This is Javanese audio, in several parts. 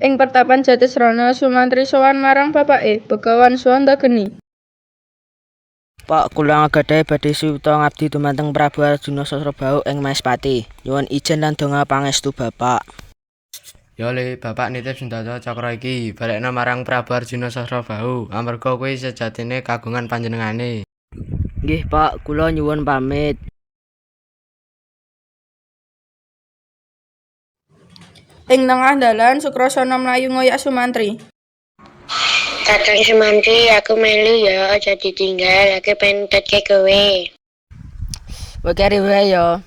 Ing pertapan Jatisrana Sumantri sowan marang bapake, Begawan Swantageni. Pak, kula nggadhahi badhe suwita ngabdi dumateng Prabu Arjuna Sasrabau ing Maespati. Nyuwun ijen lan donga pangestu Bapak. Ya le, Bapak nitip Sendata Cakra iki balekna marang Prabu Arjuna Sasrabau amarga kuwi sejatine kagungan panjenengane. Nggih, Pak, kula nyuwun pamit. Ing tengah dalan Sukrasana mlayu ngoyak Sumantri. Kakang Sumantri, aku melu ya, aja ditinggal, aku pengen dadi kowe. Kowe keri wae ya.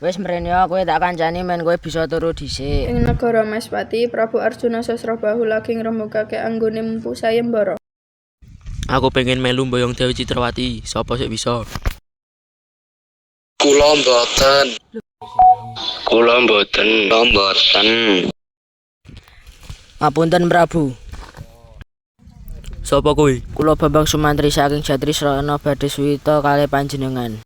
Wis mrene kowe tak kancani men kowe bisa turu dhisik. Ing negara Maespati, Prabu Arjuna Sasrabau lagi ngrembugake anggone Mpu Sayembara. Aku pengen melu mboyong Dewi Citrawati, sapa sik bisa? Kula mboten. Ngapunten Prabu. Sapa kowe? Kula Bambang Sumantri saking Jatisrana badhe suwita kalih panjenengan.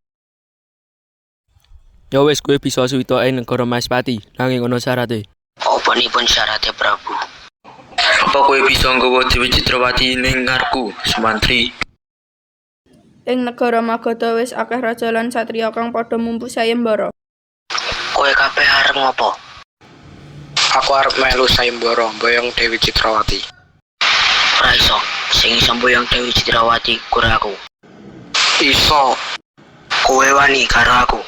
Ya wis kowe bisa suwita ing negara Maespati, nanging ana syarate. Opanipun syarate Prabu? Apa kowe bisa nggawa Dewi Citrawati ning ngarepku, Sumantri? Ing negara Magadha wis akeh raja lan satriya kang padha Mpu Sayembara. Kowe kabeh arep ngopo? Aku arep melu sayembara mboyong Dewi Citrawati. Ora iso, sing iso mboyong Dewi Citrawati kura aku. Iso. Kowe wani karo aku.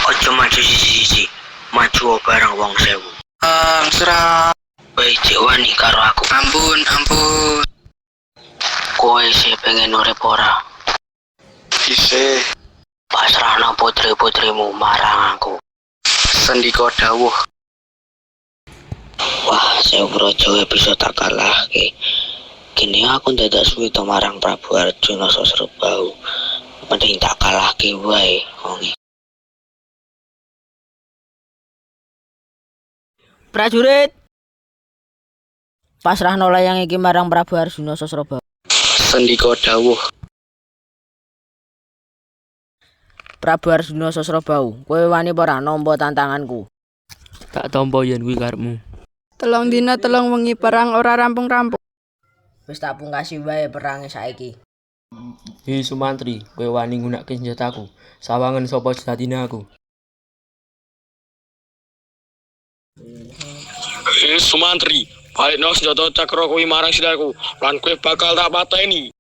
Aja maju siji-siji, maju bareng wong sewu. Serah. Kowe cek wani karo aku. Ampun. Kowe sih pengen urip ora? Isih. Pasrahna putri-putrimu marang aku. Sendika dawuh. Wah, saya Brajawa bisa tak kalahke. Kini aku ndadak suwita marang Prabu Arjuna Sasrabau. Mending tak kalahke wae wong. Prajurit, pasrahno layang iki marang Prabu Arjuna Sasrabau. Sendika dawuh. Prabu Arjuna Sasrabau, kowe wani apa ora nampa tantanganku? Tak tampa yen kuwi karepmu. 3 dina 3 wengi perang ora rampung-rampung. Wis tak pungkasi wae perange saiki. Hi Sumantri, kowe wani nggunakake senjataku. Sawangen sapa sejatine aku? Sumantri, balikno senjata cakra kuwi marang sidaku, lan kowe bakal tak pateni.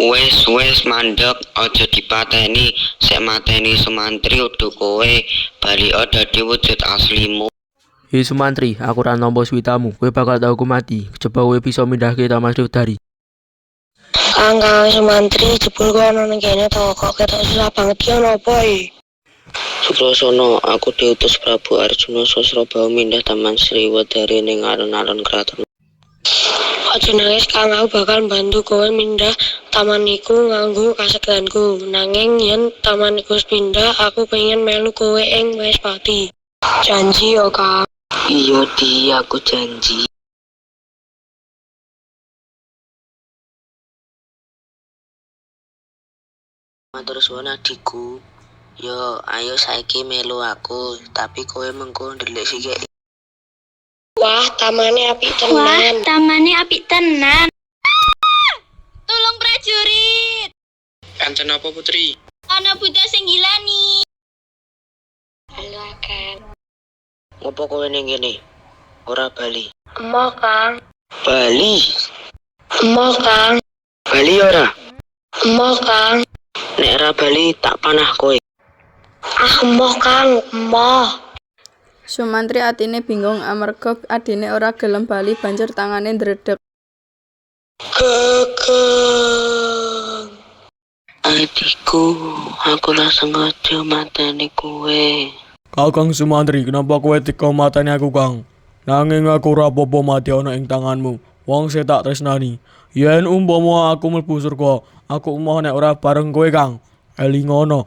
Wes mandek aja dipateni, sek mateni Sumantri udu kowe bali dadi wujud aslimu. Hi Sumantri, aku ora nampa suwitamu. Kowe bakal tau mati. Coba kowe bisa mindahke Taman Sriwedari. Kang Sumantri, jebul kowe ana ning kene to, kok ketok susah banget ki napa iki? Sukrasana, aku diutus Prabu Arjuna Sasrabau mindah Taman Sriwedari ning alun-alun kraton. Aja nangis Kang, aku bakal bantu kowe mindah taman iku nganggo kasegelanku. Nanging yen taman iku pindah, aku pengen melu kowe ing Maespati. Janji ya Kang. Iya Di, aku janji. Matur suwun adikku. Yo, ayo saiki melu aku, tapi kowe mengko ndelik sithik. Wah, tamane apik tenan. Tolong prajurit. Enten apa Putri? Ana buta sing ngilani. Halo Kang. Ngopo kowe ning kene? Ora bali. Emoh Kang. Bali? Emoh Kang. Bali ora? Emoh Kang. Nek ora bali tak panah kowe. Emoh Kang, emoh. Sumantri atine bingung amarga adine ora gelem bali banjur tangane ndredeg. Kakang. Adikku, aku langsung sengaja mateni kowe. Kakang Sumantri, kenapa kowe tega mateni aku, Kang? Nanging aku ora apa-apa mati ana ing tanganmu. Wong sing tak tresnani. Yen umpama aku mlebu surga, aku emoh nek ora bareng kowe, Kang. Elingono.